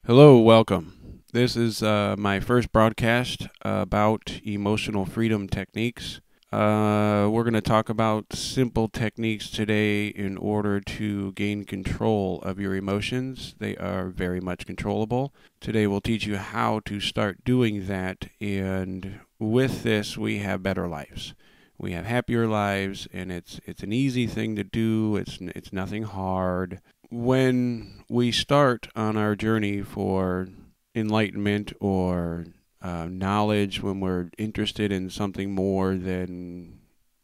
Hello, welcome. This is my first broadcast about emotional freedom techniques. We're going to talk about simple techniques today in order to gain control of your emotions. They are very much controllable. Today we'll teach you how to start doing that, and with this we have better lives. We have happier lives, and it's an easy thing to do. It's nothing hard. When we start on our journey for enlightenment or knowledge, when we're interested in something more than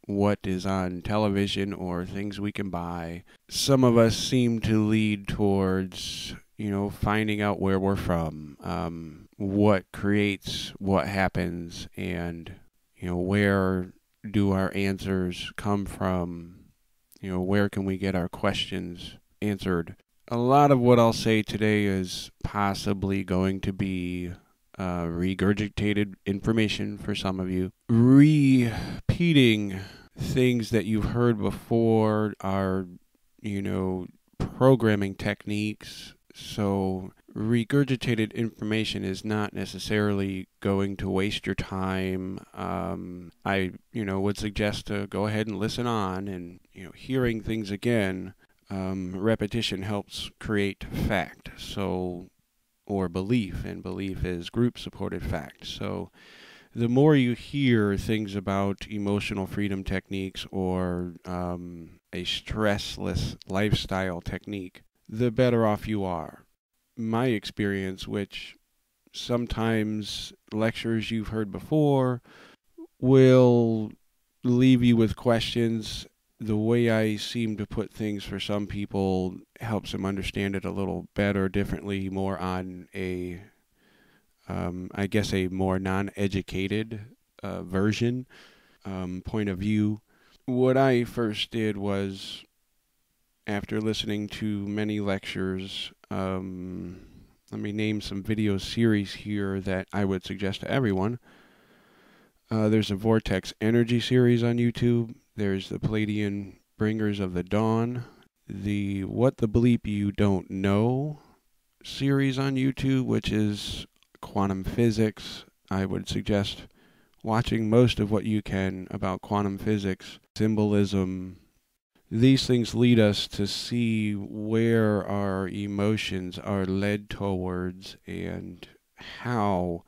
what is on television or things we can buy, some of us seem to lead towards, finding out where we're from, what creates what happens, and, where do our answers come from? Where can we get our questions answered? A lot of what I'll say today is possibly going to be regurgitated information for some of you. Repeating things that you've heard before are, programming techniques. So regurgitated information is not necessarily going to waste your time. I would suggest to go ahead and listen on, and hearing things again. Repetition helps create fact, or belief, and belief is group-supported fact. So the more you hear things about emotional freedom techniques or a stressless lifestyle technique, the better off you are. My experience, which sometimes lectures you've heard before will leave you with questions. The way I seem to put things for some people helps them understand it a little better, differently, more on a more non-educated version, point of view. What I first did was, after listening to many lectures, let me name some video series here that I would suggest to everyone. There's a Vortex Energy series on YouTube. There's the Palladian Bringers of the Dawn. The What the Bleep You Don't Know series on YouTube, which is quantum physics. I would suggest watching most of what you can about quantum physics, symbolism. These things lead us to see where our emotions are led towards and how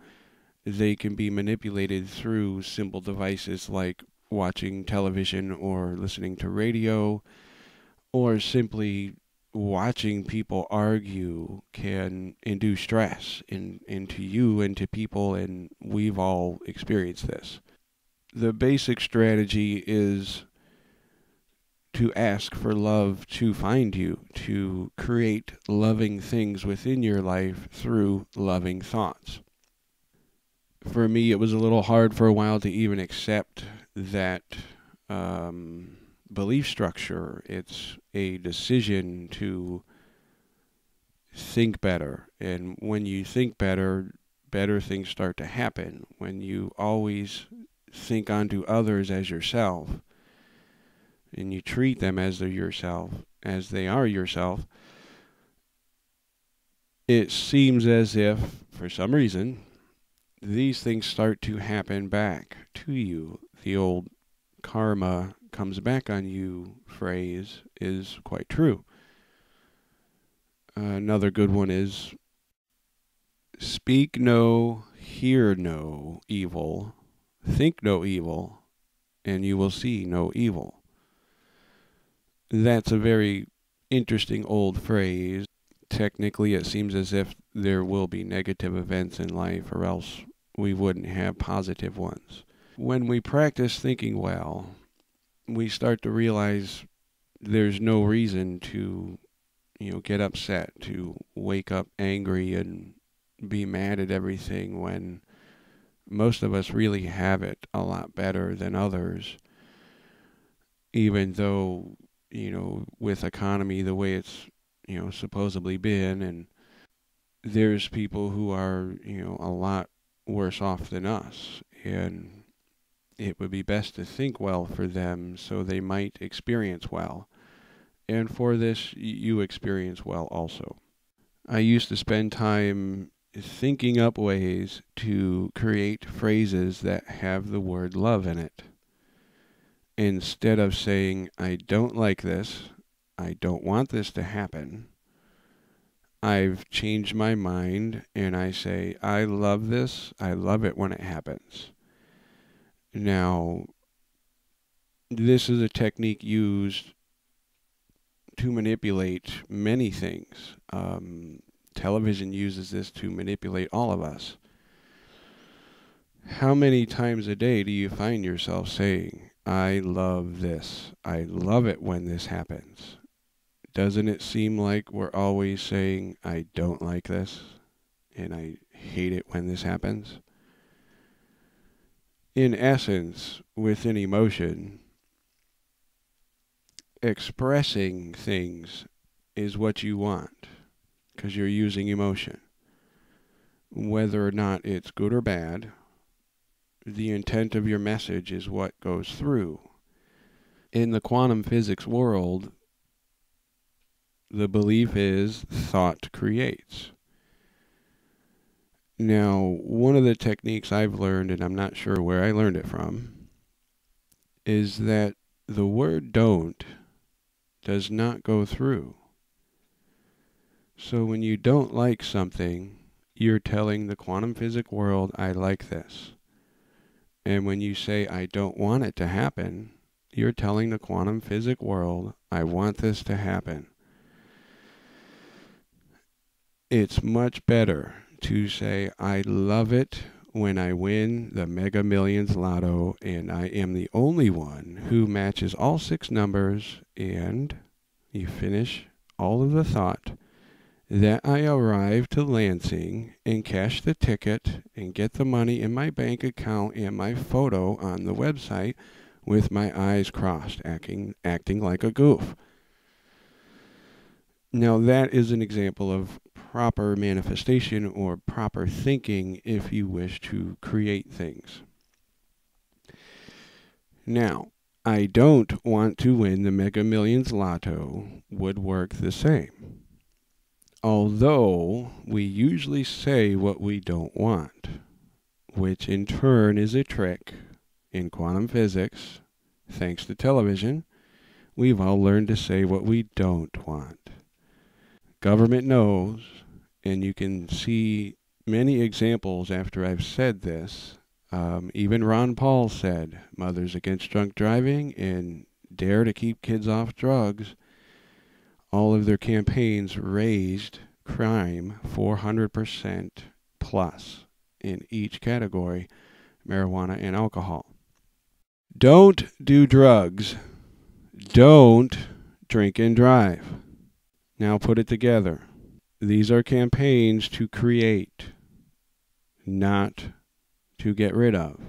they can be manipulated through simple devices like watching television or listening to radio, or simply watching people argue can induce stress into you and to people, and we've all experienced this. The basic strategy is to ask for love to find you, to create loving things within your life through loving thoughts. For me, it was a little hard for a while to even accept that belief structure. It's a decision to think better. And when you think better, better things start to happen. When you always think onto others as yourself, and you treat them as they're yourself, as they are yourself, it seems as if, for some reason, these things start to happen back to you. The old karma comes back on you phrase is quite true. Another good one is speak no, hear no evil, think no evil, and you will see no evil. That's a very interesting old phrase. Technically, it seems as if there will be negative events in life, or else we wouldn't have positive ones. When we practice thinking well, we start to realize there's no reason to, get upset, to wake up angry and be mad at everything, when most of us really have it a lot better than others. Even though, with economy the way it's, supposedly been, and there's people who are, a lot worse off than us, and it would be best to think well for them so they might experience well. And for this, you experience well also. I used to spend time thinking up ways to create phrases that have the word love in it. Instead of saying, I don't like this, I don't want this to happen, I've changed my mind and I say, I love this, I love it when it happens. Now, this is a technique used to manipulate many things. Television uses this to manipulate all of us. How many times a day do you find yourself saying, I love this, I love it when this happens? Doesn't it seem like we're always saying, I don't like this, and I hate it when this happens? In essence, with an emotion, expressing things is what you want, because you're using emotion. Whether or not it's good or bad, the intent of your message is what goes through. In the quantum physics world, the belief is thought creates. Now, one of the techniques I've learned, and I'm not sure where I learned it from, is that the word don't does not go through. So when you don't like something, you're telling the quantum physics world, I like this. And when you say, I don't want it to happen, you're telling the quantum physics world, I want this to happen. It's much better to say, I love it when I win the Mega Millions Lotto and I am the only one who matches all 6 numbers, and you finish all of the thought, that I arrive to Lansing and cash the ticket and get the money in my bank account and my photo on the website with my eyes crossed, acting like a goof. Now that is an example of proper manifestation or proper thinking if you wish to create things. Now, I don't want to win the Mega Millions Lotto would work the same. Although we usually say what we don't want, which in turn is a trick in quantum physics. Thanks to television, we've all learned to say what we don't want. Government knows, and you can see many examples after I've said this. Even Ron Paul said, Mothers Against Drunk Driving and Dare to Keep Kids Off Drugs. All of their campaigns raised crime 400% plus in each category, marijuana and alcohol. Don't do drugs. Don't drink and drive. Now put it together. These are campaigns to create, not to get rid of.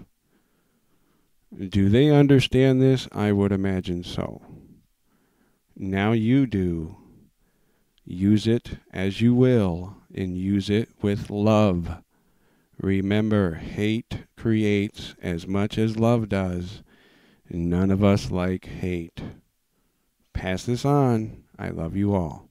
Do they understand this? I would imagine so. Now you do. Use it as you will, and use it with love. Remember, hate creates as much as love does. None of us like hate. Pass this on. I love you all.